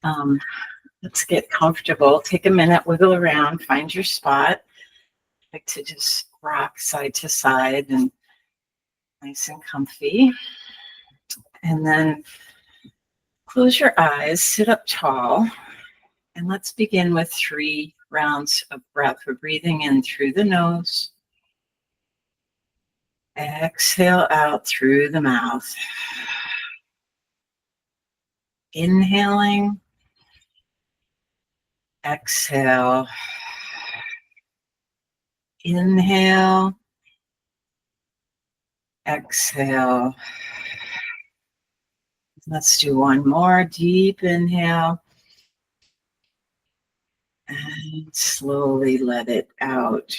Um, let's get comfortable. Take a minute, wiggle around, find your spot. I like to just rock side to side and nice and comfy. And then close your eyes, sit up tall, and let's begin with 3 rounds of breath. We're breathing in through the nose. Exhale out through the mouth. Inhaling. Exhale. Inhale. Exhale. Let's do one more. Deep inhale. And slowly let it out.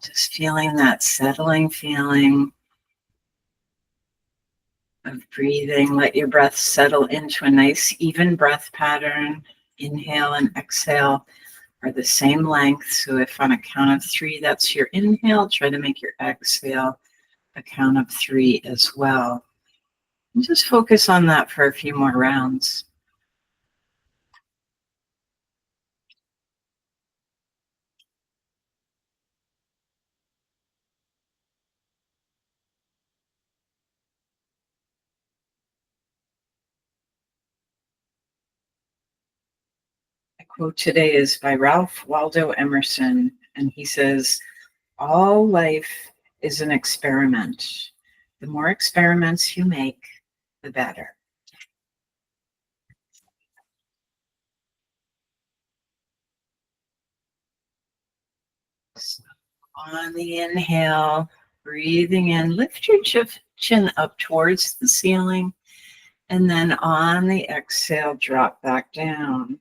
Just feeling that settling feeling of breathing. Let your breath settle into a nice, even breath pattern. Inhale and exhale are the same length. So if on a count of 3, that's your inhale, try to make your exhale a count of 3 as well. And just focus on that for a few more rounds. The quote today is by Ralph Waldo Emerson, and he says, "All life is an experiment. The more experiments you make, the better." So on the inhale, breathing in, lift your chin up towards the ceiling, and then on the exhale, drop back down.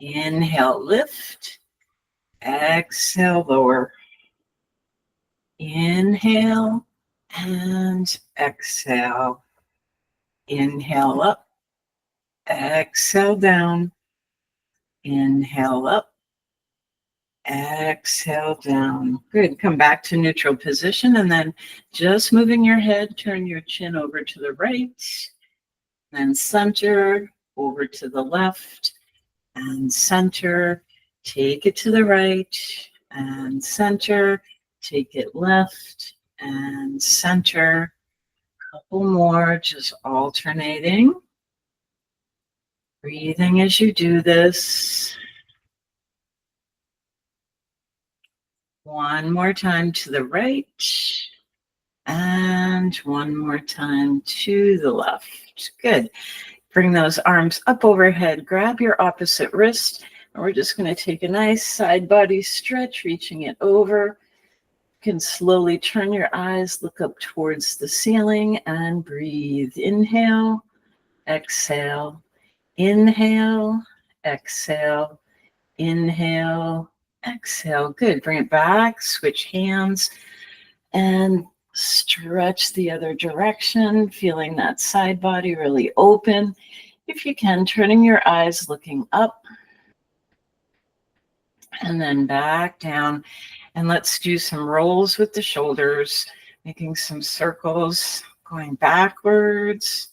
Inhale, lift. Exhale, lower. Inhale and exhale. Inhale up. Exhale down. Inhale up. Exhale down. Good. Come back to neutral position, and then just moving your head, turn your chin over to the right, then center, over to the left, and center. Take it to the right, and center. Take it left, and center. Couple more, just alternating. Breathing as you do this. One more time to the right. And one more time to the left. Good. Bring those arms up overhead. Grab your opposite wrist. And we're just going to take a nice side body stretch, reaching it over. You can slowly turn your eyes, look up towards the ceiling, and breathe. Inhale, exhale, inhale, exhale, inhale, exhale. Good. Bring it back, switch hands, and stretch the other direction, feeling that side body really open. If you can, turning your eyes, looking up, and then back down. And let's do some rolls with the shoulders, making some circles, going backwards.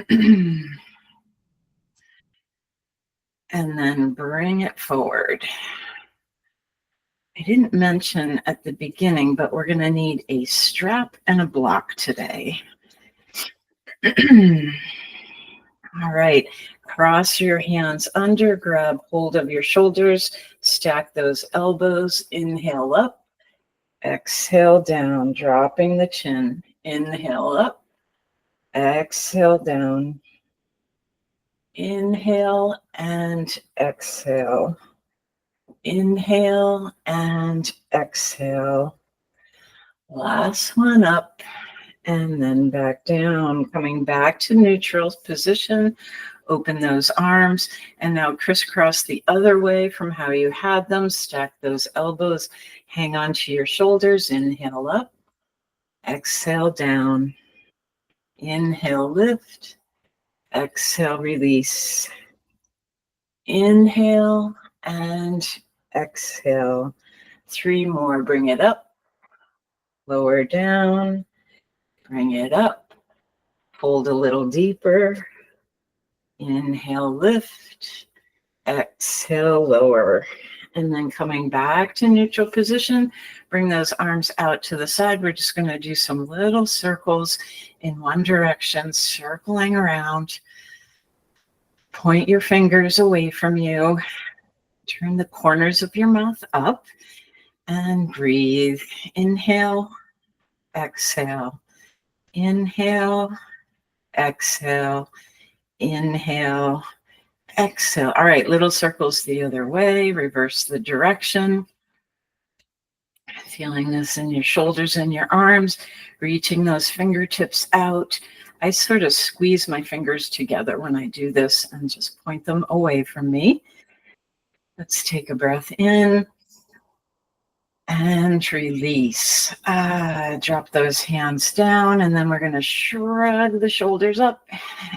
And then bring it forward. I didn't mention at the beginning, but we're going to need a strap and a block today. All right, cross your hands under, grab hold of your shoulders, stack those elbows, inhale up, exhale down, dropping the chin, inhale up, exhale down, inhale and exhale, inhale and exhale. Last one up. And then back down, coming back to neutral position. Open those arms and now crisscross the other way from how you had them. Stack those elbows, hang on to your shoulders. Inhale up, exhale down. Inhale, lift, exhale, release. Inhale and exhale. 3 more, bring it up. lower down, bring it up, fold a little deeper, inhale, lift, exhale, lower. And then coming back to neutral position, bring those arms out to the side. We're just going to do some little circles in one direction, circling around. Point your fingers away from you. Turn the corners of your mouth up and breathe. Inhale, exhale. Inhale, exhale. Inhale, exhale. All right, little circles the other way. Reverse the direction. Feeling this in your shoulders and your arms, reaching those fingertips out. I sort of squeeze my fingers together when I do this and just point them away from me. Let's take a breath in and release. Drop those hands down, and then we're going to shrug the shoulders up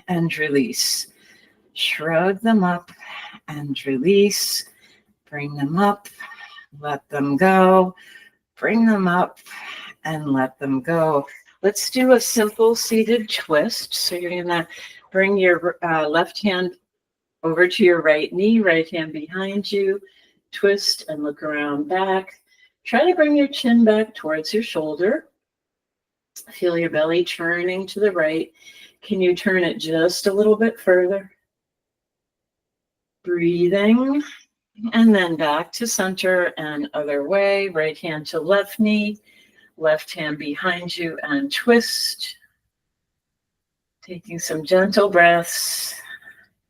and release. Shrug them up and release. Bring them up, let them go. Bring them up and let them go. Let's do a simple seated twist. So you're going to bring your left hand over to your right knee, right hand behind you. Twist and look around back. Try to bring your chin back towards your shoulder. Feel your belly turning to the right. Can you turn it just a little bit further? Breathing. And then back to center and other way. Right hand to left knee. Left hand behind you and twist. Taking some gentle breaths.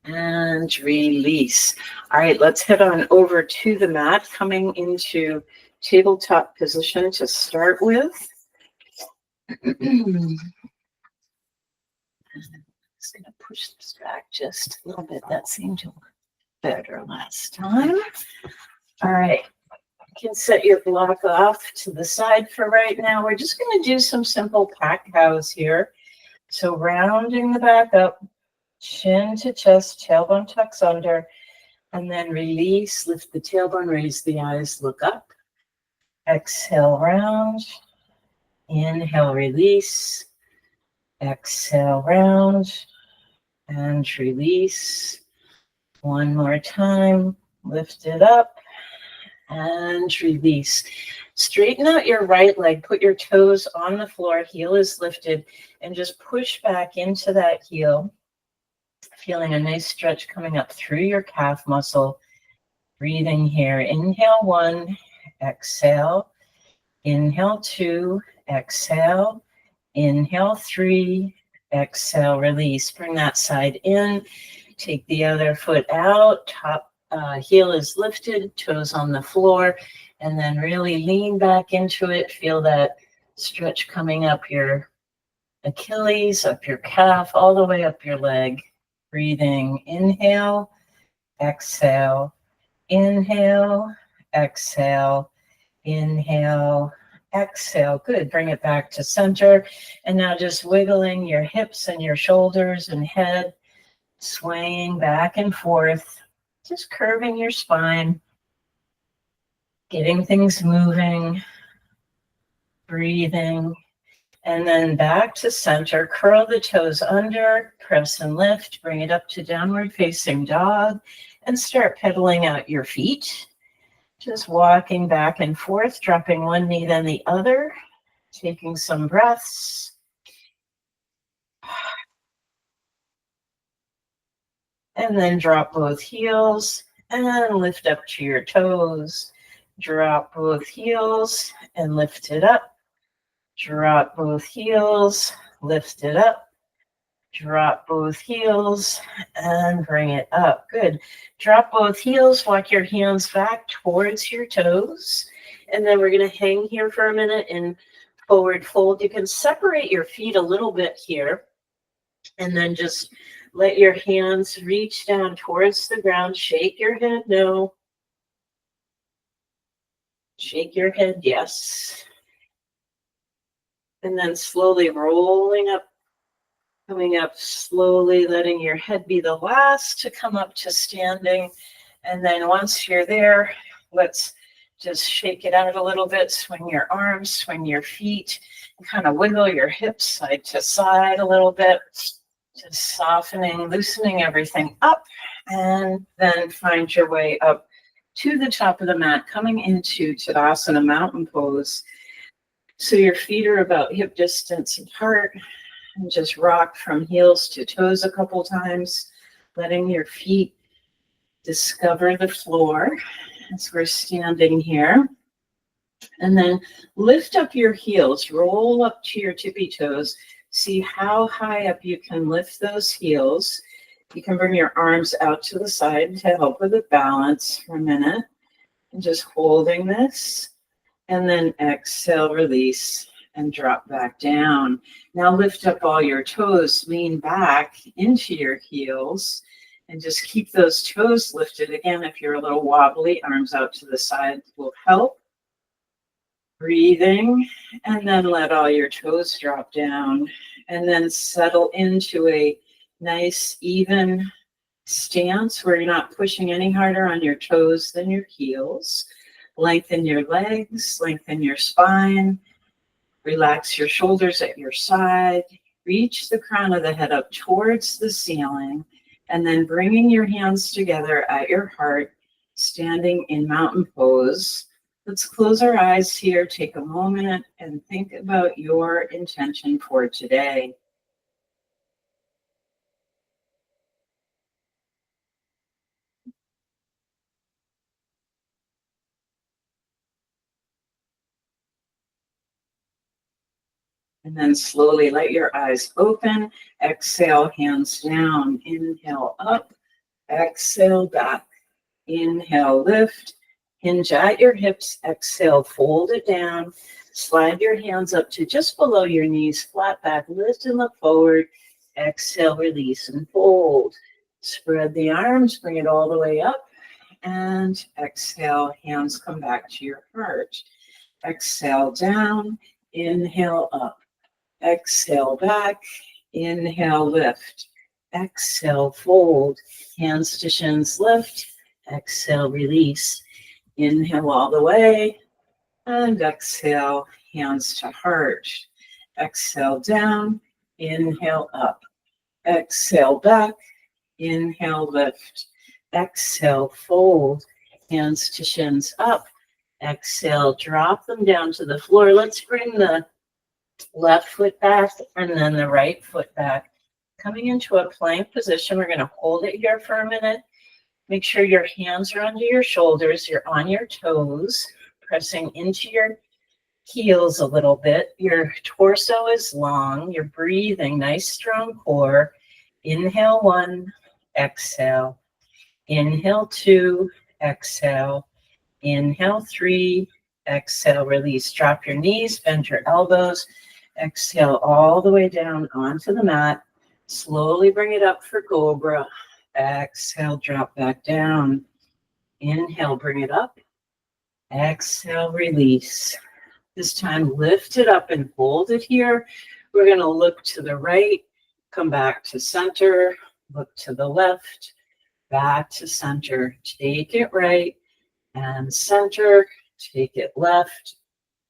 And release. All right, let's head on over to the mat, coming into tabletop position to start with. I'm just going to push this back just a little bit. That seemed to work better last time. All right, you can set your block off to the side for right now. We're just going to do some simple cat cows here. So rounding the back up, chin to chest, tailbone tucks under, and then release, lift the tailbone, raise the eyes, look up. Exhale, round. Inhale, release. Exhale, round. And release. One more time. Lift it up and release. Straighten out your right leg. Put your toes on the floor. Heel is lifted. And just push back into that heel. Feeling a nice stretch coming up through your calf muscle. Breathing here. Inhale, 1. Exhale. Inhale, 2. Exhale. Inhale, 3. Exhale, release. Bring that side in. Take the other foot out. Top heel is lifted. Toes on the floor. And then really lean back into it. Feel that stretch coming up your Achilles, up your calf, all the way up your leg. Breathing. Inhale. Exhale. Inhale. Exhale. Inhale. Exhale. Good. Bring it back to center. And now just wiggling your hips and your shoulders and head, swaying back and forth, just curving your spine, getting things moving, breathing, and then back to center. Curl the toes under, press and lift, bring it up to downward facing dog, and start pedaling out your feet. Just walking back and forth, dropping one knee, then the other, taking some breaths. And then drop both heels and lift up to your toes. Drop both heels and lift it up. Drop both heels, lift it up. Drop both heels and bring it up. Good. Drop both heels, walk your hands back towards your toes. And then we're going to hang here for a minute in forward fold. You can separate your feet a little bit here. And then just let your hands reach down towards the ground. Shake your head, no. Shake your head, yes. And then slowly rolling up, coming up slowly, letting your head be the last to come up to standing. And then once you're there, let's Just shake it out a little bit, swing your arms, swing your feet, and kind of wiggle your hips side to side a little bit, just softening, loosening everything up, and then find your way up to the top of the mat, coming into Tadasana mountain pose. So your feet are about hip distance apart, and just rock from heels to toes a couple times, letting your feet discover the floor as we're standing here. And then lift up your heels, roll up to your tippy toes. See how high up you can lift those heels. You can bring your arms out to the side to help with the balance for a minute. And just holding this. And then exhale, release, and drop back down. Now lift up all your toes, lean back into your heels, and just keep those toes lifted. Again, if you're a little wobbly, arms out to the side will help. Breathing, and then let all your toes drop down, and then settle into a nice, even stance where you're not pushing any harder on your toes than your heels. Lengthen your legs, lengthen your spine, relax your shoulders at your side, reach the crown of the head up towards the ceiling, and then bringing your hands together at your heart, standing in mountain pose. Let's close our eyes here, take a moment, and think about your intention for today. And then slowly let your eyes open. Exhale, hands down. Inhale up. Exhale back. Inhale, lift. Hinge at your hips. Exhale, fold it down. Slide your hands up to just below your knees. Flat back, lift and look forward. Exhale, release and fold. Spread the arms, bring it all the way up. And exhale, hands come back to your heart. Exhale down. Inhale up. Exhale back, inhale, lift, exhale, fold, hands to shins, lift, exhale, release, inhale all the way, and exhale, hands to heart, exhale down, inhale up, exhale back, inhale, lift, exhale, fold, hands to shins up, exhale, drop them down to the floor. Let's bring the left foot back and then the right foot back. Coming into a plank position, we're going to hold it here for a minute. Make sure your hands are under your shoulders, you're on your toes, pressing into your heels a little bit. Your torso is long, you're breathing, nice strong core. Inhale 1, exhale. Inhale 2, exhale. Inhale 3, exhale, release. Drop your knees, bend your elbows. Exhale all the way down onto the mat. Slowly bring it up for cobra. Exhale, drop back down. Inhale, bring it up. Exhale, release. This time, lift it up and hold it here. We're going to look to the right, come back to center, look to the left, back to center. Take it right and center. Take it left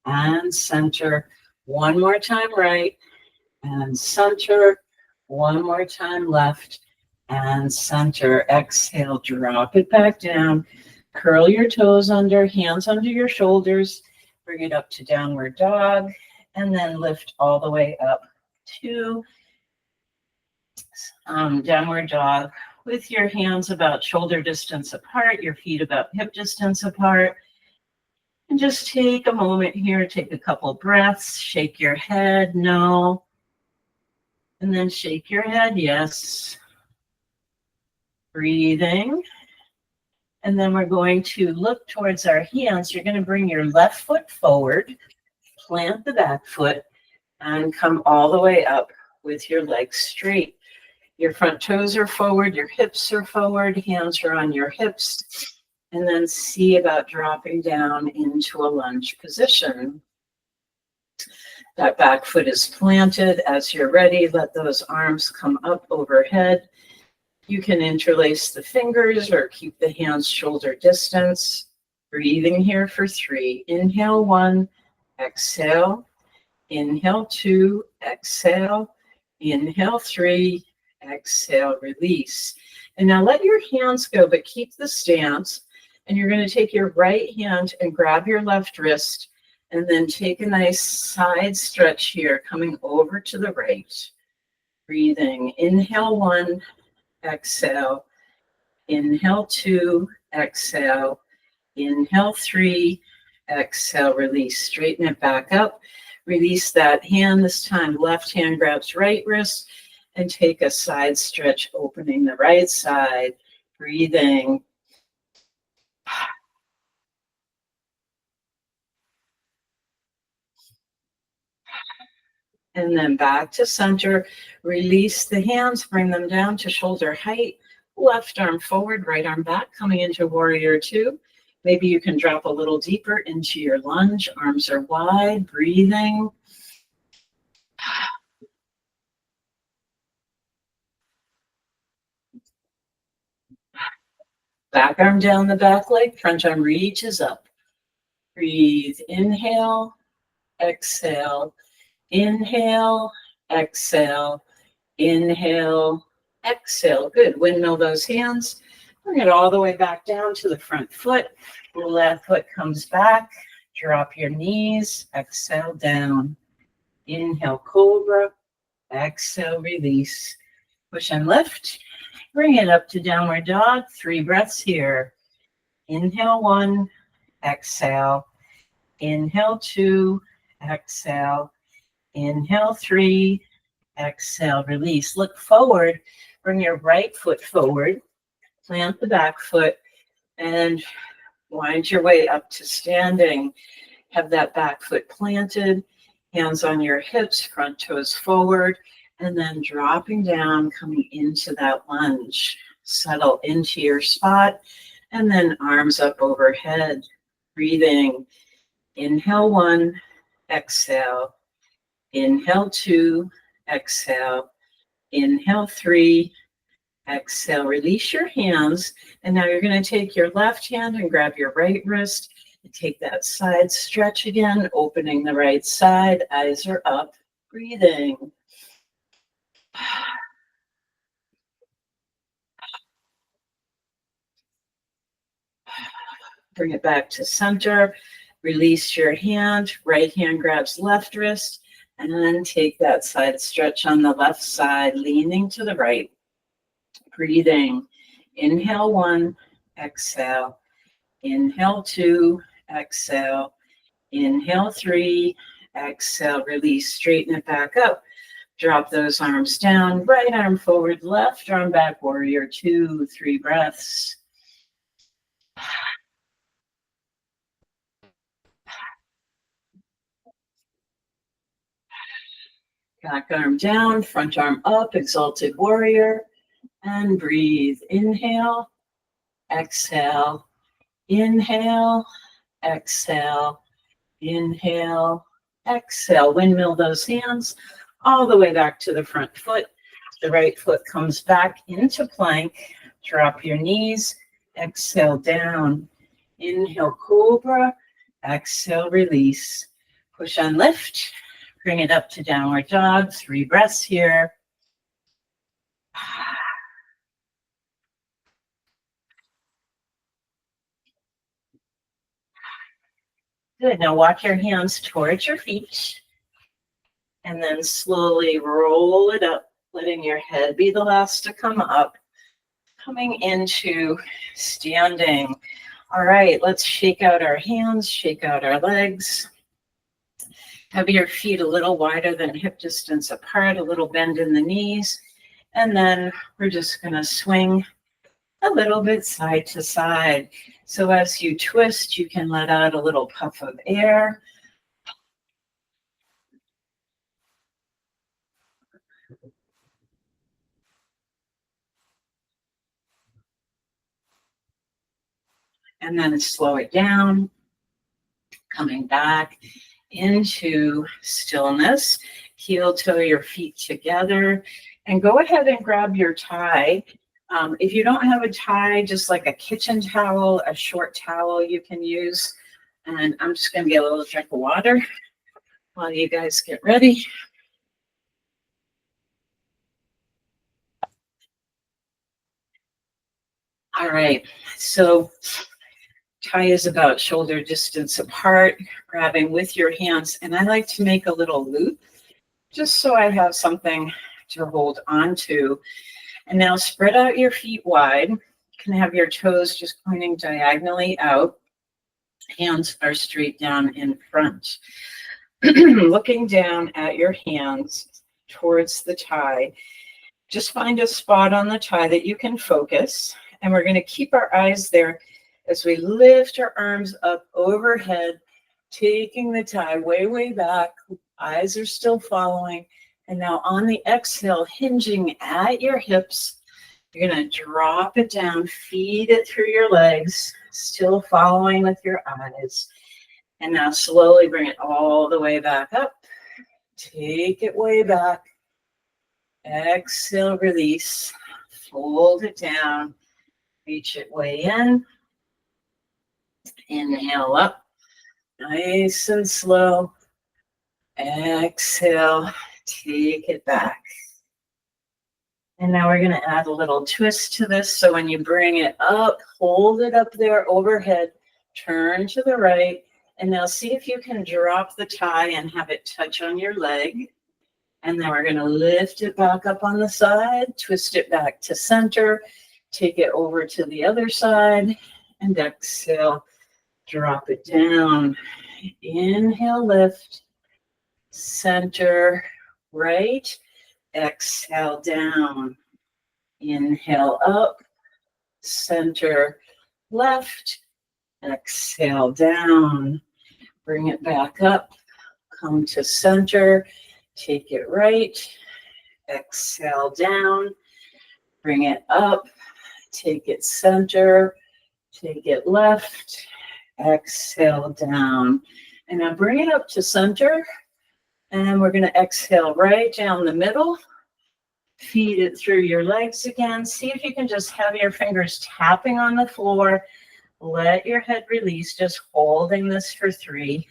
and center. One more time right and center. One more time left and center. Exhale, drop it back down. Curl your toes under, hands under your shoulders. Bring it up to downward dog and then lift all the way up to downward dog with your hands about shoulder distance apart, your feet about hip distance apart. And just take a moment here, take a couple breaths, shake your head, no. And then shake your head, yes. Breathing. And then we're going to look towards our hands. You're going to bring your left foot forward, plant the back foot, and come all the way up with your legs straight. Your front toes are forward, your hips are forward, hands are on your hips. And then see about dropping down into a lunge position. That back foot is planted. As you're ready, let those arms come up overhead. You can interlace the fingers or keep the hands shoulder distance. Breathing here for 3. Inhale 1, exhale. Inhale 2, exhale. Inhale 3, exhale, release. And now let your hands go, but keep the stance. And you're going to take your right hand and grab your left wrist, and then take a nice side stretch here, coming over to the right. Breathing. Inhale 1, exhale. Inhale 2, exhale. Inhale 3, exhale, release. Straighten it back up. Release that hand. This time, left hand grabs right wrist and take a side stretch, opening the right side. Breathing. And then back to center. Release the hands, bring them down to shoulder height. Left arm forward, right arm back, coming into warrior 2. Maybe you can drop a little deeper into your lunge. Arms are wide, breathing. Back arm down the back leg, front arm reaches up. Breathe, inhale, exhale, inhale, exhale, inhale, exhale. Good. Windmill those hands. Bring it all the way back down to the front foot. Left foot comes back. Drop your knees. Exhale down. Inhale, cobra. Exhale, release. Push and lift. Bring it up to downward dog. 3 breaths here. Inhale 1, exhale. Inhale 2, exhale. Inhale 3, exhale, release. Look forward. Bring your right foot forward. Plant the back foot and wind your way up to standing. Have that back foot planted. Hands on your hips, front toes forward. And then dropping down, coming into that lunge. Settle into your spot, and then arms up overhead. Breathing. Inhale 1, exhale. Inhale 2, exhale. Inhale 3, exhale. Release your hands. And now you're going to take your left hand and grab your right wrist. And take that side stretch again, opening the right side. Eyes are up. Breathing. Bring it back to center. Release your hand. Right hand grabs left wrist. And then take that side stretch on the left side, leaning to the right. Breathing. Inhale 1, exhale. Inhale 2, exhale. Inhale 3, exhale. Release. Straighten it back up. Drop those arms down. Right arm forward, left arm back, warrior 2, 3 breaths. Back arm down, front arm up, exalted warrior. And breathe. Inhale, exhale, inhale, exhale, inhale, exhale. Windmill those hands all the way back to the front foot. The right foot comes back into plank. Drop your knees. Exhale down. Inhale, cobra. Exhale, release. Push and lift. Bring it up to downward dog. 3 breaths here. Good. Now walk your hands towards your feet. And then slowly roll it up, letting your head be the last to come up. Coming into standing. All right, let's shake out our hands, shake out our legs. Have your feet a little wider than hip distance apart, a little bend in the knees. And then we're just going to swing a little bit side to side. So as you twist, you can let out a little puff of air. And then slow it down, coming back into stillness. Heel toe your feet together. And go ahead and grab your tie If you don't have a tie, just like a kitchen towel, a short towel you can use. And I'm just going to get a little drink of water while you guys get ready. All right, so tie is about shoulder distance apart, grabbing with your hands. And I like to make a little loop just so I have something to hold on to. And now spread out your feet wide. You can have your toes just pointing diagonally out. Hands are straight down in front. Looking down at your hands towards the tie. Just find a spot on the tie that you can focus. And we're going to keep our eyes there as we lift our arms up overhead, taking the tie way, way back. Eyes are still following. And now on the exhale, hinging at your hips, you're going to drop it down, feed it through your legs, still following with your eyes. And now slowly bring it all the way back up. Take it way back. Exhale, release. Fold it down. Reach it way in. Inhale up. Nice and slow. Exhale. Take it back. And now we're going to add a little twist to this. So when you bring it up, hold it up there overhead. Turn to the right. And now see if you can drop the tie and have it touch on your leg. And then we're going to lift it back up on the side, twist it back to center, take it over to the other side, and exhale, drop it down. Inhale, lift, center, right, exhale, down. Inhale, up, center, left, exhale, down. Bring it back up, come to center, take it right, exhale down, bring it up, take it center, take it left, exhale down. And now bring it up to center, and we're going to exhale right down the middle, feed it through your legs again. See if you can just have your fingers tapping on the floor. Let your head release, just holding this for 3.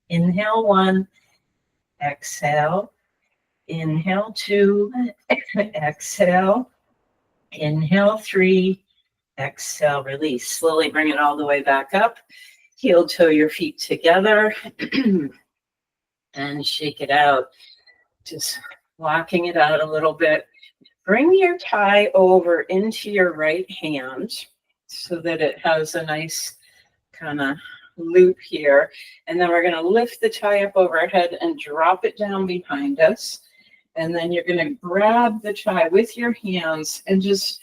Inhale 1, exhale. Inhale 2, exhale. Inhale 3, exhale, release. Slowly bring it all the way back up. Heel toe your feet together and shake it out. Just walking it out a little bit. Bring your tie over into your right hand so that it has a nice kind of loop here. And then we're going to lift the tie up overhead and drop it down behind us. And then you're going to grab the tie with your hands and just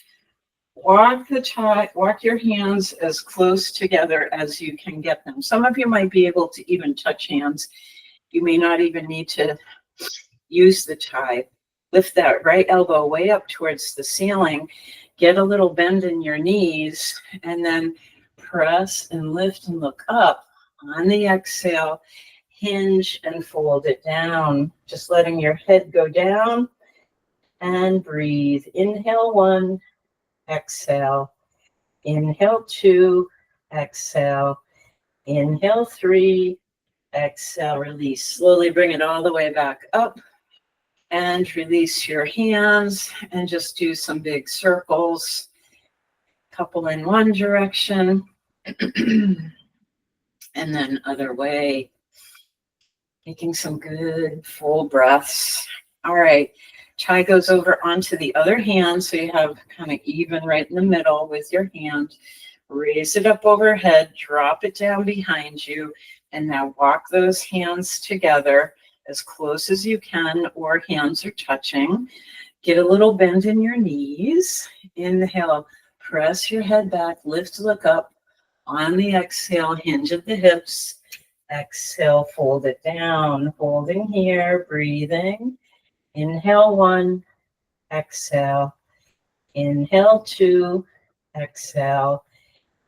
walk your hands as close together as you can get them. Some of you might be able to even touch hands. You may not even need to use the tie. Lift that right elbow way up towards the ceiling. Get a little bend in your knees, and then press and lift and look up. On the exhale, hinge and fold it down. Just letting your head go down and breathe. Inhale 1, exhale. Inhale 2, exhale. Inhale 3, exhale, release. Slowly bring it all the way back up and release your hands and just do some big circles. Couple in one direction and then other way. Taking some good full breaths. All right, tie goes over onto the other hand, so you have kind of even right in the middle with your hand. Raise it up overhead, drop it down behind you, and now walk those hands together as close as you can, or hands are touching. Get a little bend in your knees. Inhale, press your head back, lift, look up. On the exhale, hinge at the hips. Exhale, fold it down, holding here, breathing. Inhale 1, exhale. Inhale 2, exhale.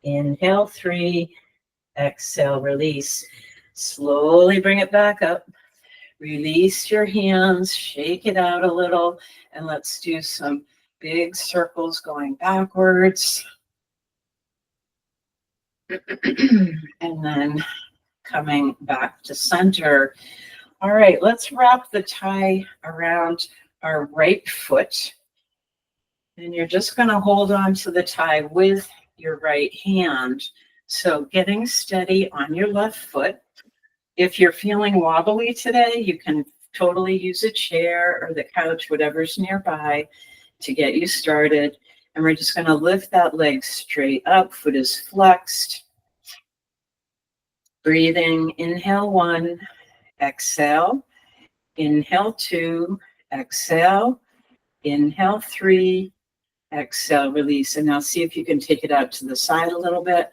Inhale 3, exhale, release. Slowly bring it back up. Release your hands, shake it out a little, and let's do some Big circles going backwards. And then coming back to center. All right, let's wrap the tie around our right foot. And you're just going to hold on to the tie with your right hand. So getting steady on your left foot. If you're feeling wobbly today, you can totally use a chair or the couch, whatever's nearby, to get you started. And we're just going to lift that leg straight up. Foot is flexed. Breathing. Inhale 1, exhale. Inhale 2, exhale. Inhale 3, exhale, release. And now see if you can take it out to the side a little bit.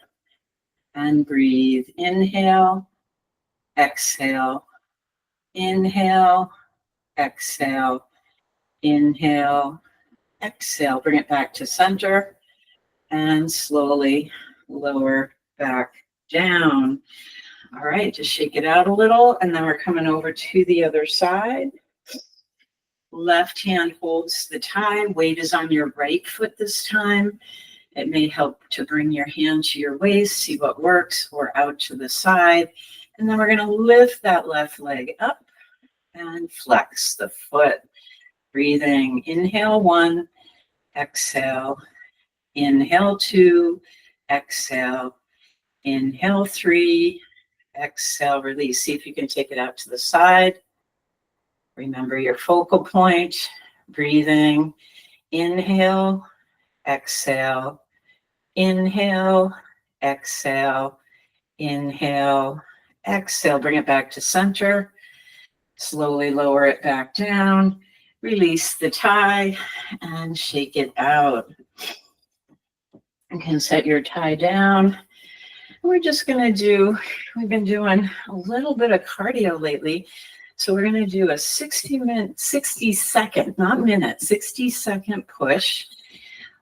And breathe. Inhale, exhale. Inhale, exhale. Inhale, exhale. Bring it back to center. And slowly lower back down. All right, just shake it out a little. And then we're coming over to the other side. Left hand holds the tie. Weight is on your right foot this time. It may help to bring your hand to your waist, see what works, or out to the side. And then we're going to lift that left leg up and flex the foot. Breathing. Inhale 1, exhale. Inhale 2, exhale. Inhale 3, exhale, release. See if you can take it out to the side. Remember your focal point. Breathing. Inhale, exhale. Inhale, exhale. Inhale, exhale. Bring it back to center. Slowly lower it back down. Release the tie and shake it out. You can set your tie down. We're just going to we've been doing a little bit of cardio lately. So we're going to do a 60-second, not minute, 60-second push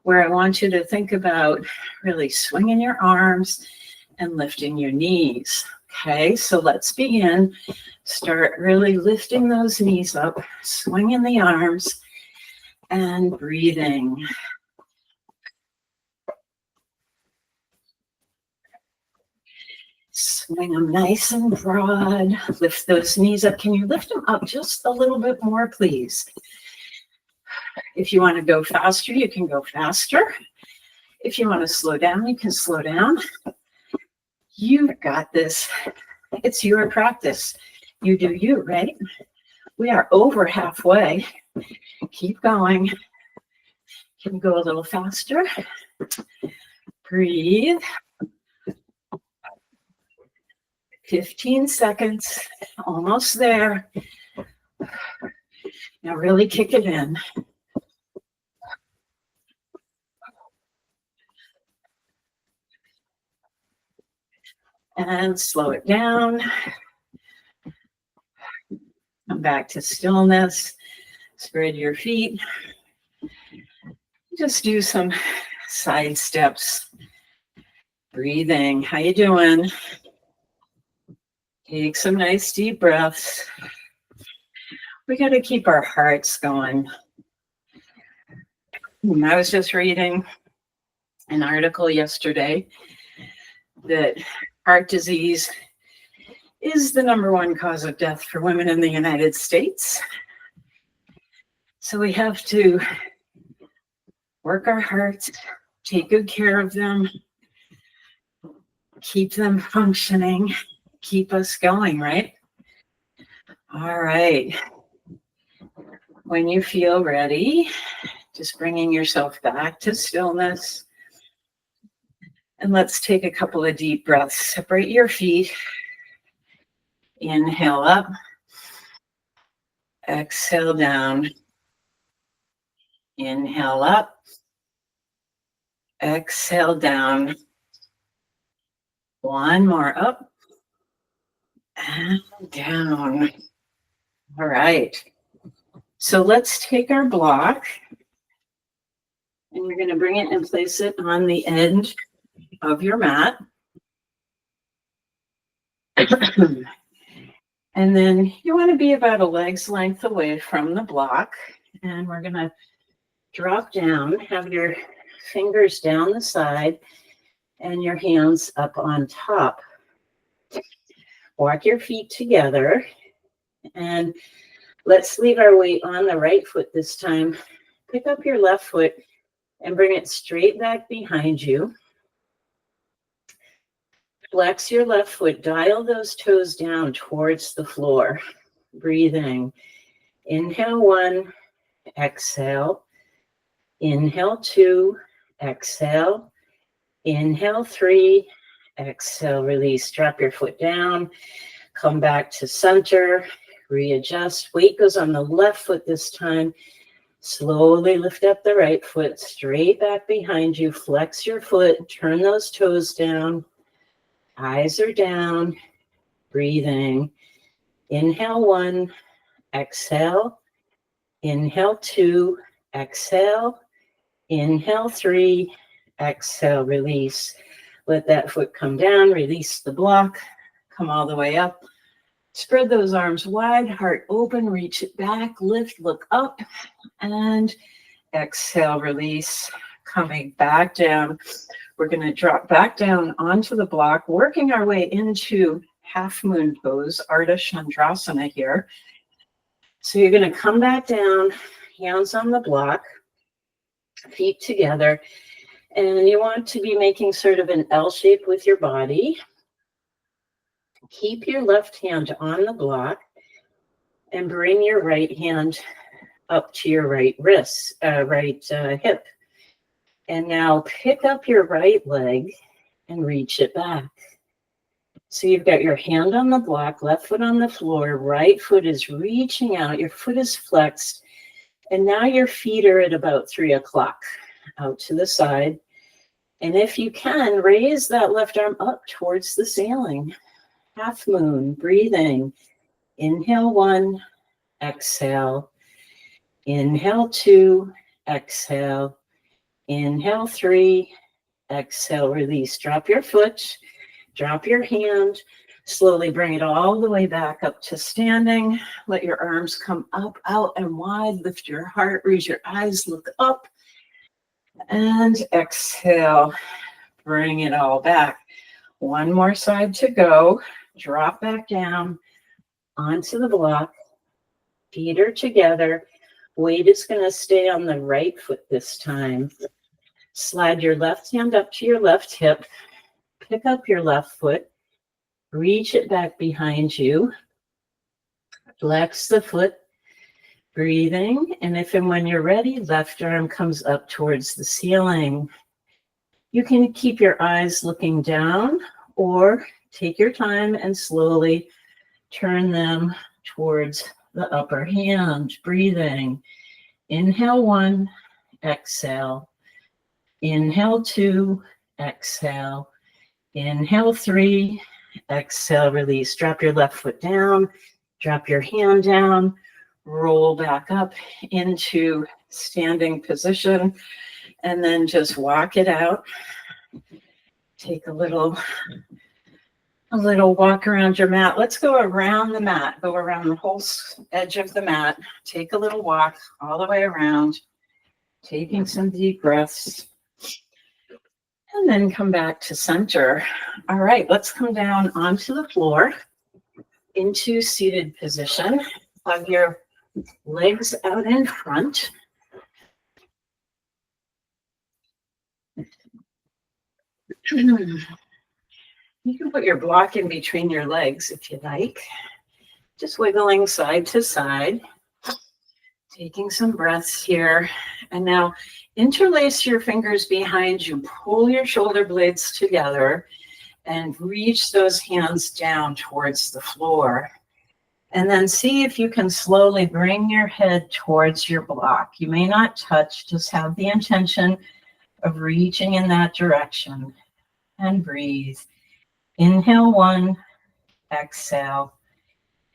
where I want you to think about really swinging your arms and lifting your knees. Okay, so let's begin. Start really lifting those knees up, swinging the arms, and breathing. Swing them nice and broad. Lift those knees up. Can you lift them up just a little bit more, please? If you want to go faster, you can go faster. If you want to slow down, you can slow down. You've got this. It's your practice. You do you, right? We are over halfway. Keep going. Can you go a little faster? Breathe. 15 seconds, almost there. Now really kick it in. And slow it down. Come back to stillness. Spread your feet. Just do some side steps. Breathing. How you doing? Take some nice deep breaths. We got to keep our hearts going. I was just reading an article yesterday that heart disease is the #1 cause of death for women in the United States. So we have to work our hearts, take good care of them, keep them functioning, keep us going, right? All right. When you feel ready, just bringing yourself back to stillness. And let's take a couple of deep breaths. Separate your feet. Inhale up. Exhale down. Inhale up. Exhale down. One more up. And down. All right. So let's take our block. And you're going to bring it and place it on the end of your mat. And then you want to be about a leg's length away from the block. And we're going to Drop down, have your fingers down the side and your hands up on top. Walk your feet together and let's leave our weight on the right foot this time. Pick up your left foot and bring it straight back behind you. Flex your left foot, dial those toes down towards the floor. Breathing. Inhale 1, exhale. Inhale 2, exhale. Inhale 3, exhale, release. Drop your foot down. Come back to center. Readjust. Weight goes on the left foot this time. Slowly lift up the right foot, straight back behind you. Flex your foot, turn those toes down. Eyes are down. Breathing. Inhale 1, exhale. Inhale 2, exhale. Inhale 3, exhale, release. Let that foot come down, release the block, come all the way up. Spread those arms wide, heart open, reach it back, lift, look up, and exhale, release. Coming back down. We're going to drop back down onto the block, working our way into half moon pose, Ardha Chandrasana here. So you're going to come back down, hands on the block, feet together, and you want to be making sort of an L shape with your body. Keep your left hand on the block and bring your right hand up to your right wrist, hip. And now pick up your right leg and reach it back. So you've got your hand on the block, left foot on the floor, right foot is reaching out, your foot is flexed, and now your feet are at about 3 o'clock out to the side. And if you can, raise that left arm up towards the ceiling. Half moon, breathing. Inhale 1, exhale. Inhale 2, exhale. Inhale 3, exhale, release. Drop your foot, drop your hand. Slowly bring it all the way back up to standing. Let your arms come up, out, and wide. Lift your heart, raise your eyes, look up. And exhale. Bring it all back. One more side to go. Drop back down onto the block. Feet are together. Weight is going to stay on the right foot this time. Slide your left hand up to your left hip. Pick up your left foot. Reach it back behind you. Flex the foot. Breathing. And if and when you're ready, left arm comes up towards the ceiling. You can keep your eyes looking down or take your time and slowly turn them towards the upper hand. Breathing. Inhale 1, exhale. Inhale 2, exhale. Inhale 3, exhale, release. Drop your left foot down, drop your hand down, roll back up into standing position, and then just walk it out. Take a little walk around your mat. Let's go around the mat, go around the whole edge of the mat. Take a little walk all the way around, taking some deep breaths. And then come back to center. All right, let's come down onto the floor into seated position. Hug your legs out in front. You can put your block in between your legs if you like. Just wiggling side to side. Taking some breaths here. And now interlace your fingers behind you. Pull your shoulder blades together and reach those hands down towards the floor. And then see if you can slowly bring your head towards your block. You may not touch, just have the intention of reaching in that direction. And breathe. Inhale 1, exhale.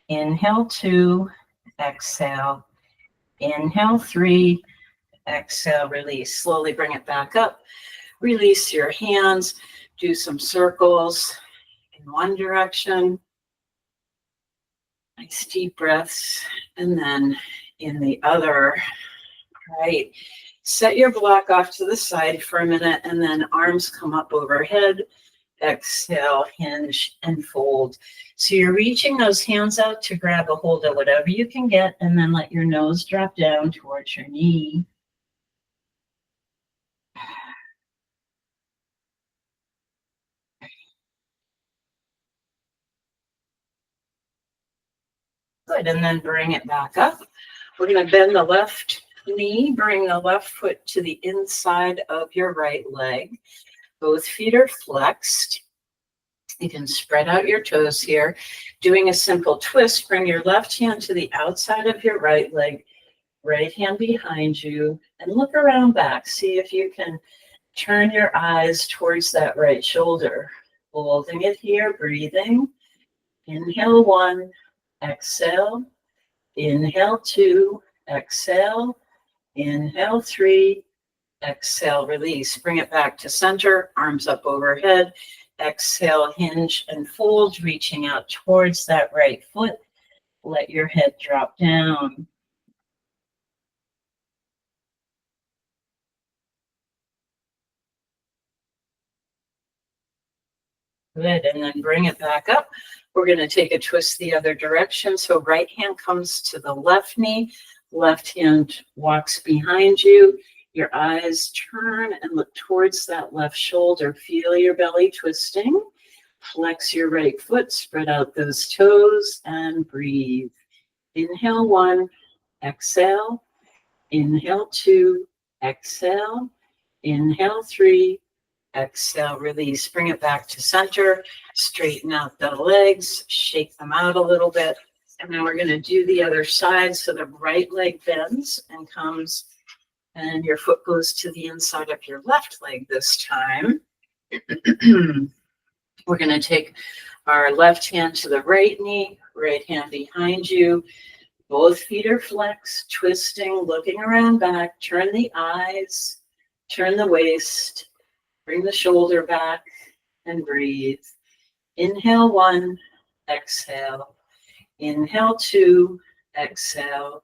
Inhale 2, exhale. Inhale 3, exhale, release. Slowly bring it back up. Release your hands. Do some circles in one direction. Nice deep breaths. And then in the other. All right. Set your block off to the side for a minute, and then arms come up overhead. Exhale, hinge, and fold. So you're reaching those hands out to grab a hold of whatever you can get, and then let your nose drop down towards your knee. Good, and then bring it back up. We're going to bend the left knee, bring the left foot to the inside of your right leg. Both feet are flexed. You can spread out your toes here. Doing a simple twist, bring your left hand to the outside of your right leg, right hand behind you, and look around back. See if you can turn your eyes towards that right shoulder. Holding it here, breathing. Inhale 1, exhale. Inhale 2, exhale. Inhale 3, exhale, release. Bring it back to center, arms up overhead. Exhale, hinge and fold, reaching out towards that right foot. Let your head drop down. Good, and then bring it back up. We're going to take a twist the other direction. So right hand comes to the left knee, left hand walks behind you. Your eyes turn and look towards that left shoulder. Feel your belly twisting. Flex your right foot, spread out those toes, and breathe. Inhale 1, exhale. Inhale 2, exhale. Inhale 3, exhale, release. Bring it back to center. Straighten out the legs, shake them out a little bit. And now we're going to do the other side. So the right leg bends and comes, and your foot goes to the inside of your left leg this time. We're going to take our left hand to the right knee, right hand behind you. Both feet are flexed, twisting, looking around back. Turn the eyes, turn the waist, bring the shoulder back, and breathe. Inhale 1, exhale. Inhale 2, exhale.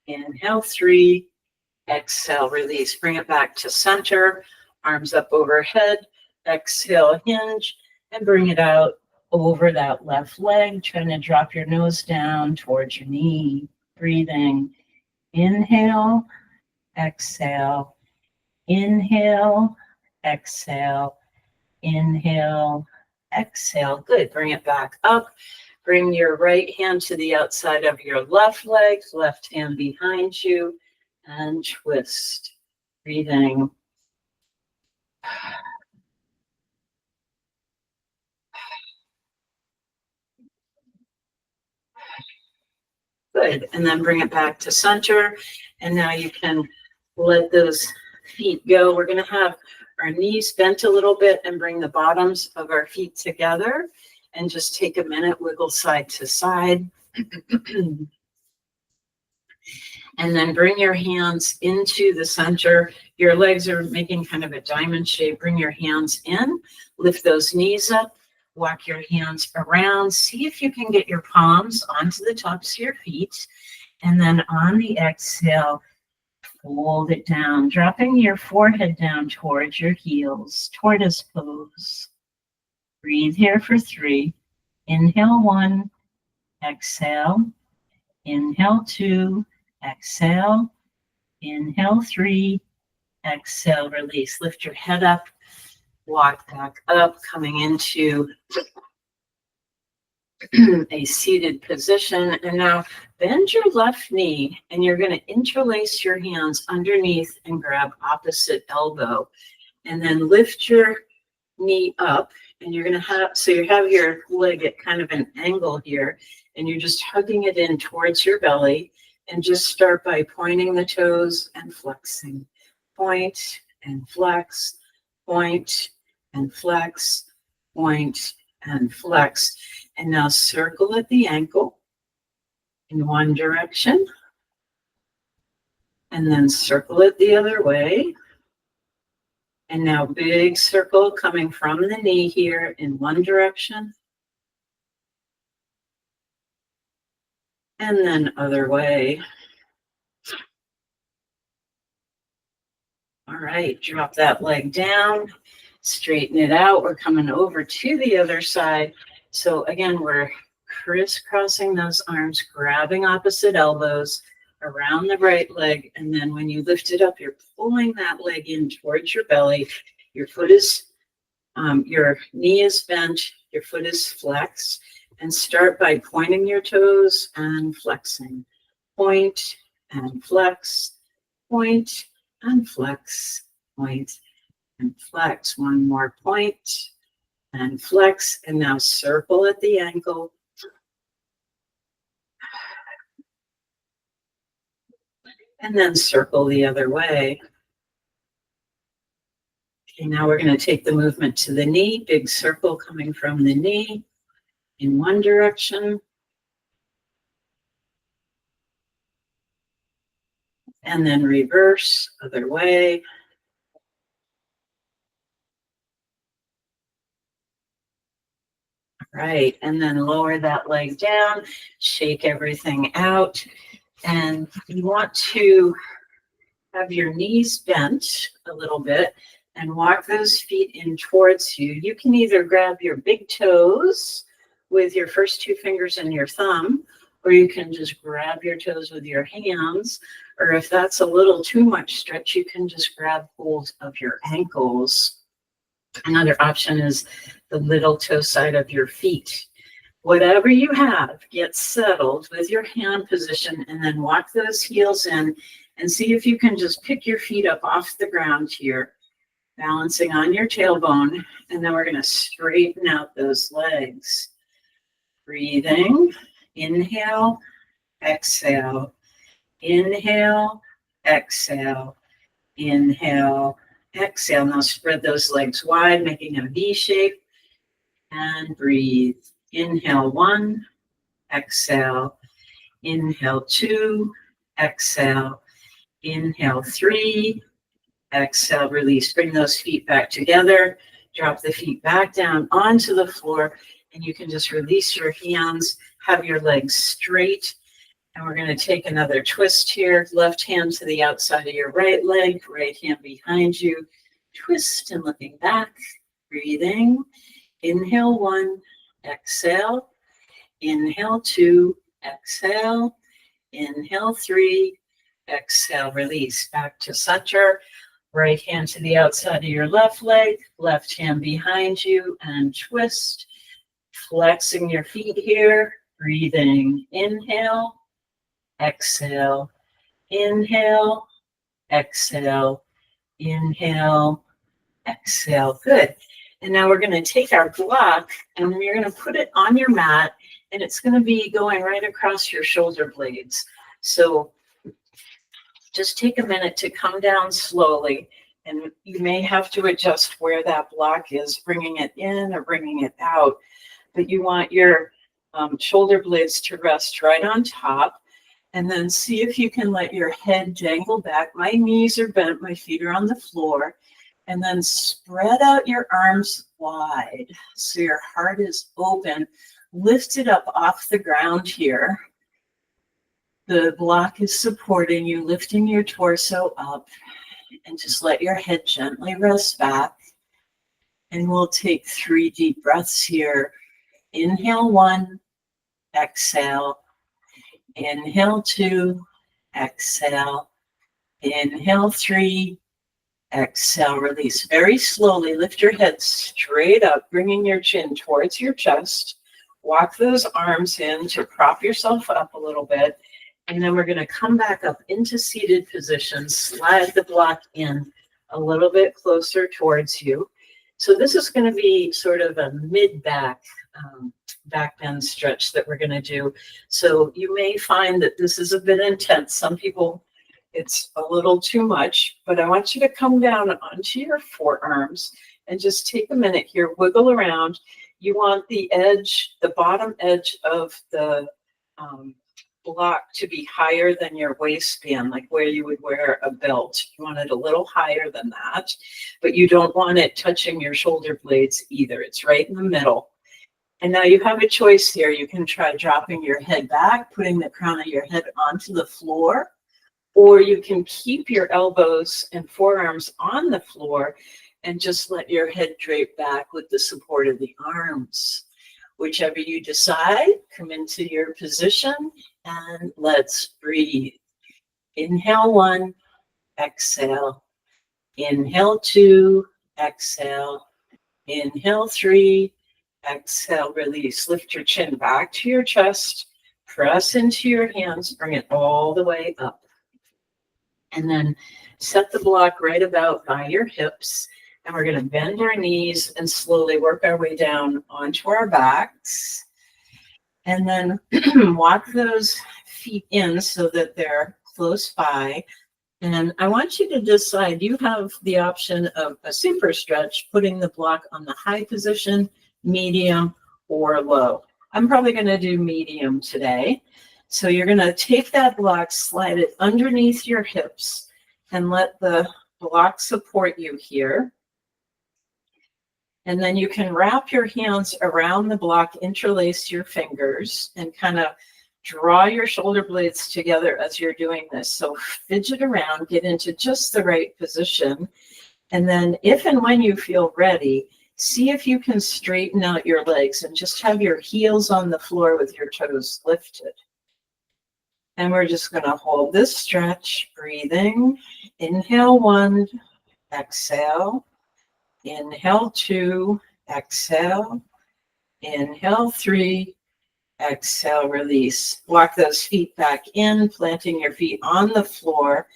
Inhale 3, exhale, release. Bring it back to center, arms up overhead. Exhale, hinge, and bring it out over that left leg, trying to drop your nose down towards your knee. Breathing. Inhale, exhale. Inhale, exhale. Inhale, exhale. Good. Bring it back up. Bring your right hand to the outside of your left leg, left hand behind you, and twist. Breathing. Good. And then bring it back to center. And now you can let those feet go. We're going to have our knees bent a little bit and bring the bottoms of our feet together. And just take a minute, wiggle side to side. And then bring your hands into the center. Your legs are making kind of a diamond shape. Bring your hands in. Lift those knees up. Walk your hands around. See if you can get your palms onto the tops of your feet. And then on the exhale, fold it down, dropping your forehead down towards your heels, tortoise pose. Breathe here for 3. Inhale 1, exhale. Inhale 2, exhale. Inhale 3, exhale, release. Lift your head up, walk back up, coming into a seated position. And now bend your left knee, and you're going to interlace your hands underneath and grab opposite elbow. And then lift your knee up, and you're going to have, so you have your leg at kind of an angle here, and you're just hugging it in towards your belly. And just start by pointing the toes and flexing. Point and flex, point and flex, point and flex. And now circle at the ankle in one direction, and then circle it the other way. And now big circle coming from the knee here in one direction, and then other way. All right, drop that leg down, straighten it out. We're coming over to the other side. So again, we're crisscrossing those arms, grabbing opposite elbows around the right leg. And then when you lift it up, you're pulling that leg in towards your belly. Your foot is, your knee is bent, your foot is flexed. And start by pointing your toes and flexing. Point and flex, point and flex, point and flex. One more point and flex. And now circle at the ankle. And then circle the other way. Okay, now we're going to take the movement to the knee. Big circle coming from the knee in one direction. And then reverse, other way. Right, and then lower that leg down, shake everything out. And you want to have your knees bent a little bit and walk those feet in towards you. You can either grab your big toes with your first two fingers and your thumb, or you can just grab your toes with your hands. Or if that's a little too much stretch, you can just grab hold of your ankles. Another option is the little toe side of your feet. Whatever you have, get settled with your hand position and then walk those heels in and see if you can just pick your feet up off the ground here, balancing on your tailbone. And then we're going to straighten out those legs. Breathing, inhale, exhale, inhale, exhale, inhale, exhale. Now spread those legs wide, making a V shape, and breathe. Inhale 1, exhale, inhale 2, exhale, inhale 3, exhale, release. Bring those feet back together, drop the feet back down onto the floor, and you can just release your hands, have your legs straight. And we're going to take another twist here. Left hand to the outside of your right leg, right hand behind you. Twist and looking back, breathing. Inhale 1, exhale. Inhale 2, exhale. Inhale 3, exhale, release. Back to Satya. Right hand to the outside of your left leg, left hand behind you, and twist. Flexing your feet here, breathing. Inhale, exhale, inhale, exhale, inhale, exhale. Good. And now we're going to take our block and we're going to put it on your mat, and it's going to be going right across your shoulder blades. So just take a minute to come down slowly, and you may have to adjust where that block is, bringing it in or bringing it out. But you want your shoulder blades to rest right on top. And then see if you can let your head dangle back. My knees are bent, my feet are on the floor. And then spread out your arms wide so your heart is open. Lift it up off the ground here. The block is supporting you, lifting your torso up. And just let your head gently rest back. And we'll take 3 deep breaths here. Inhale 1, exhale. Inhale 2, exhale. Inhale 3, exhale, release. Very slowly lift your head straight up, bringing your chin towards your chest. Walk those arms in to prop yourself up a little bit. And then we're going to come back up into seated position, slide the block in a little bit closer towards you. So this is going to be sort of a mid-back back bend stretch that we're going to do. So you may find that this is a bit intense. Some people, it's a little too much, but I want you to come down onto your forearms and just take a minute here, wiggle around. You want the edge, the bottom edge of the block to be higher than your waistband, like where you would wear a belt. You want it a little higher than that, but you don't want it touching your shoulder blades either. It's right in the middle. And now you have a choice here. You can try dropping your head back, putting the crown of your head onto the floor, or you can keep your elbows and forearms on the floor and just let your head drape back with the support of the arms. Whichever you decide, come into your position and let's breathe. Inhale 1, exhale. Inhale 2, exhale. Inhale 3, exhale, release. Lift your chin back to your chest. Press into your hands. Bring it all the way up. And then set the block right about by your hips. And we're going to bend our knees and slowly work our way down onto our backs. And then walk those feet in so that they're close by. And I want you to decide, you have the option of a super stretch, putting the block on the high position, medium, or low. I'm probably going to do medium today. So you're going to take that block, slide it underneath your hips, and let the block support you here. And then you can wrap your hands around the block, interlace your fingers, and kind of draw your shoulder blades together as you're doing this. So fidget around, get into just the right position. And then if and when you feel ready, see if you can straighten out your legs and just have your heels on the floor with your toes lifted. And we're just going to hold this stretch, breathing. Inhale 1, exhale. Inhale 2, exhale. Inhale 3, exhale, release. Walk those feet back in, planting your feet on the floor.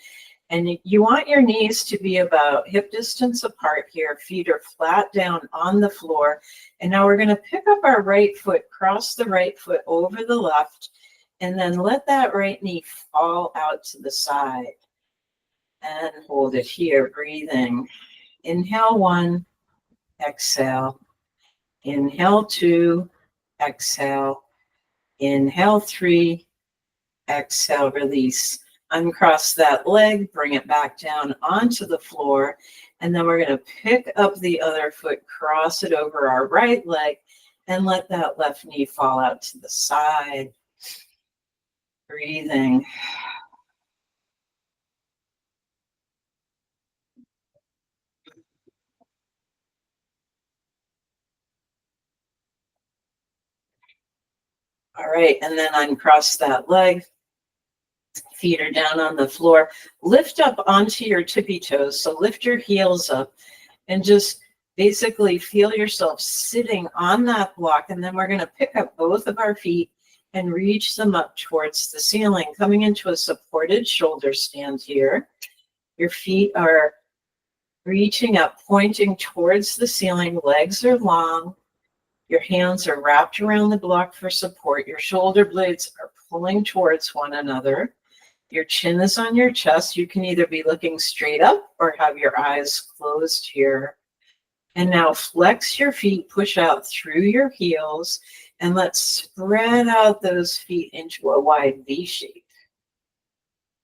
And you want your knees to be about hip distance apart here. Feet are flat down on the floor. And now we're going to pick up our right foot, cross the right foot over the left, and then let that right knee fall out to the side. And hold it here, breathing. Inhale 1, exhale. Inhale 2, exhale. Inhale 3, exhale, release. Uncross that leg, bring it back down onto the floor, and then we're going to pick up the other foot, cross it over our right leg, and let that left knee fall out to the side. Breathing. All right, and then uncross that leg. Feet are down on the floor. Lift up onto your tippy toes. So lift your heels up and just basically feel yourself sitting on that block. And then we're going to pick up both of our feet and reach them up towards the ceiling, coming into a supported shoulder stand here. Your feet are reaching up, pointing towards the ceiling. Legs are long. Your hands are wrapped around the block for support. Your shoulder blades are pulling towards one another. Your chin is on your chest. You can either be looking straight up or have your eyes closed here. And now flex your feet, push out through your heels, and let's spread out those feet into a wide V shape.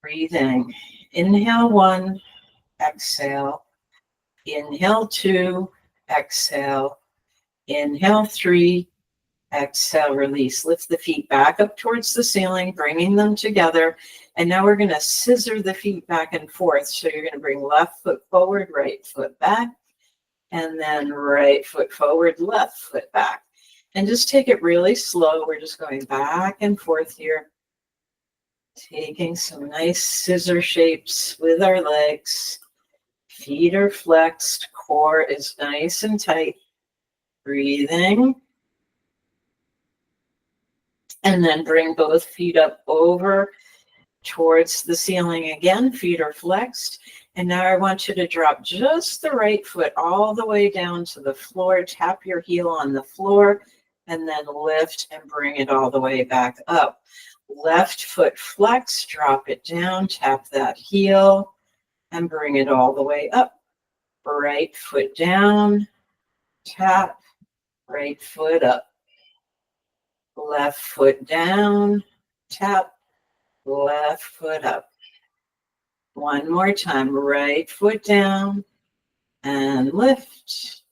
Breathing. Inhale 1, exhale. Inhale 2, exhale. Inhale 3, exhale, release. Lift the feet back up towards the ceiling, bringing them together. And now we're going to scissor the feet back and forth. So you're going to bring left foot forward, right foot back, and then right foot forward, left foot back. And just take it really slow. We're just going back and forth here, taking some nice scissor shapes with our legs. Feet are flexed, core is nice and tight. Breathing. And then bring both feet up over towards the ceiling again. Feet are flexed. And now I want you to drop just the right foot all the way down to the floor. Tap your heel on the floor and then lift and bring it all the way back up. Left foot flex, drop it down, tap that heel and bring it all the way up. Right foot down, tap, right foot up. Left foot down, tap, left foot up. One more time, right foot down and lift.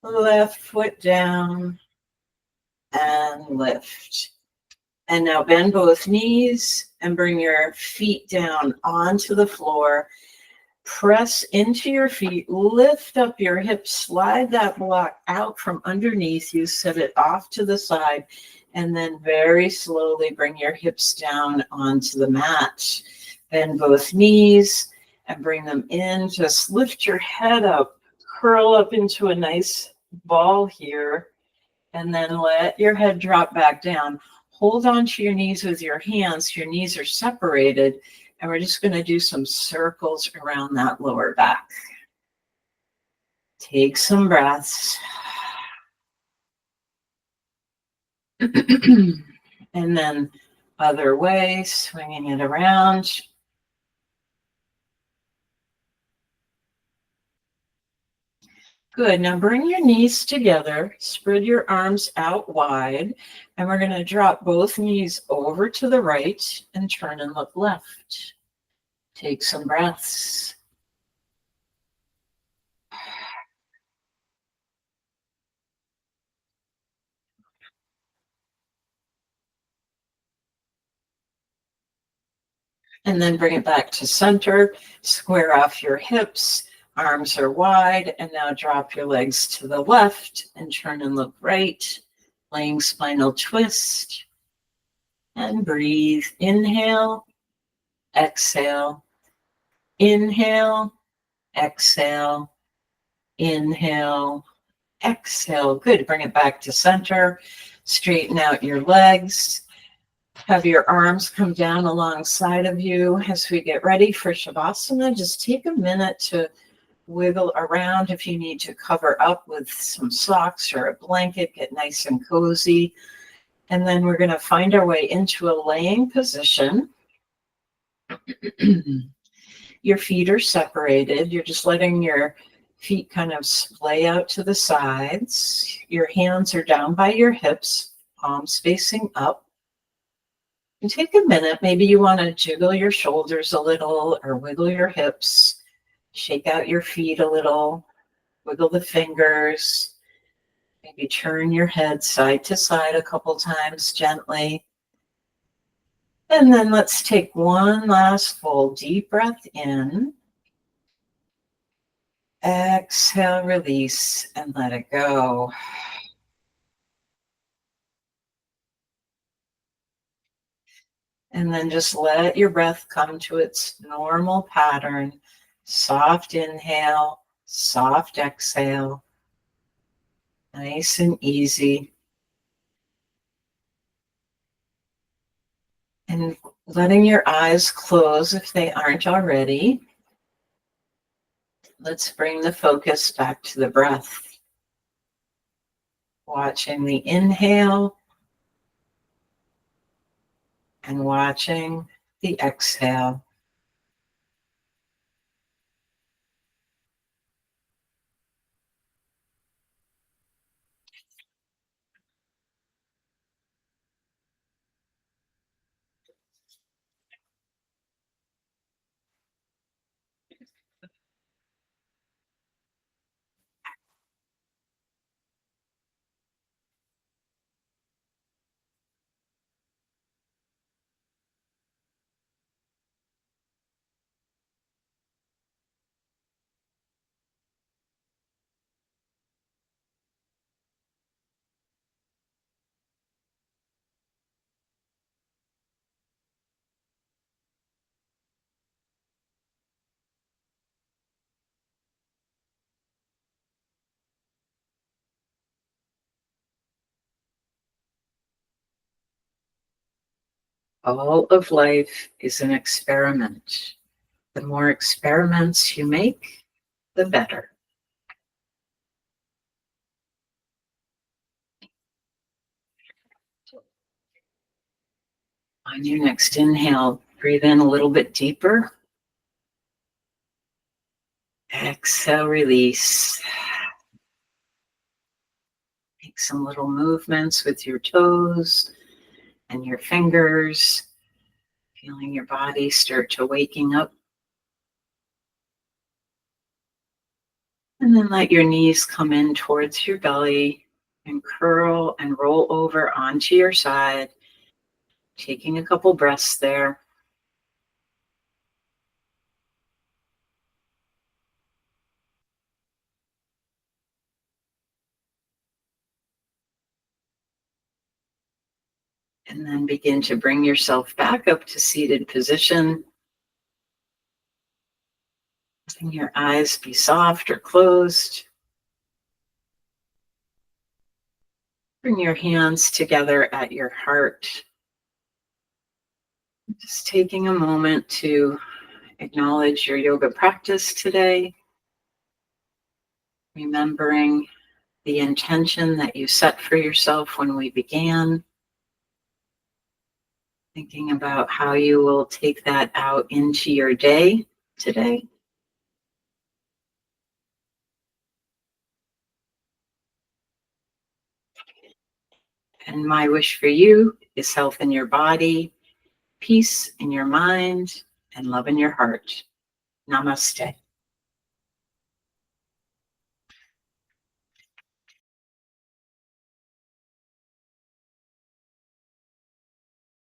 Left foot down and lift. And now bend both knees and bring your feet down onto the floor. Press into your feet, lift up your hips, slide that block out from underneath you, set it off to the side, and then very slowly bring your hips down onto the mat. Bend both knees and bring them in. Just lift your head up, curl up into a nice ball here, and then let your head drop back down. Hold on to your knees with your hands. Your knees are separated. And we're just going to do some circles around that lower back. Take some breaths. And then other way, swinging it around. Good. Now bring your knees together. Spread your arms out wide. And we're going to drop both knees over to the right and turn and look left. Take some breaths. And then bring it back to center. Square off your hips. Arms are wide. And now drop your legs to the left and turn and look right. Laying spinal twist. And breathe. Inhale. Exhale. Inhale. Exhale. Inhale. Exhale. Good. Bring it back to center. Straighten out your legs. Have your arms come down alongside of you as we get ready for Shavasana. Just take a minute to wiggle around. If you need to cover up with some socks or a blanket, get nice and cozy. And then we're going to find our way into a laying position. Your feet are separated. You're just letting your feet kind of splay out to the sides. Your hands are down by your hips, palms facing up. And take a minute. Maybe you want to jiggle your shoulders a little or wiggle your hips. Shake out your feet a little. Wiggle the fingers. Maybe turn your head side to side a couple times gently. And then let's take one last full deep breath in. Exhale, release, and let it go. And then just let your breath come to its normal pattern. Soft inhale, soft exhale. Nice and easy. And letting your eyes close if they aren't already. Let's bring the focus back to the breath. Watching the inhale and watching the exhale. All of life is an experiment. The more experiments you make, the better. On your next inhale, breathe in a little bit deeper. Exhale, release. Make some little movements with your toes and your fingers, feeling your body start to waking up. And then let your knees come in towards your belly and curl and roll over onto your side. Taking a couple breaths there. And then begin to bring yourself back up to seated position. Letting your eyes be soft or closed. Bring your hands together at your heart. Just taking a moment to acknowledge your yoga practice today. Remembering the intention that you set for yourself when we began. Thinking about how you will take that out into your day today. And my wish for you is health in your body, peace in your mind, and love in your heart. Namaste.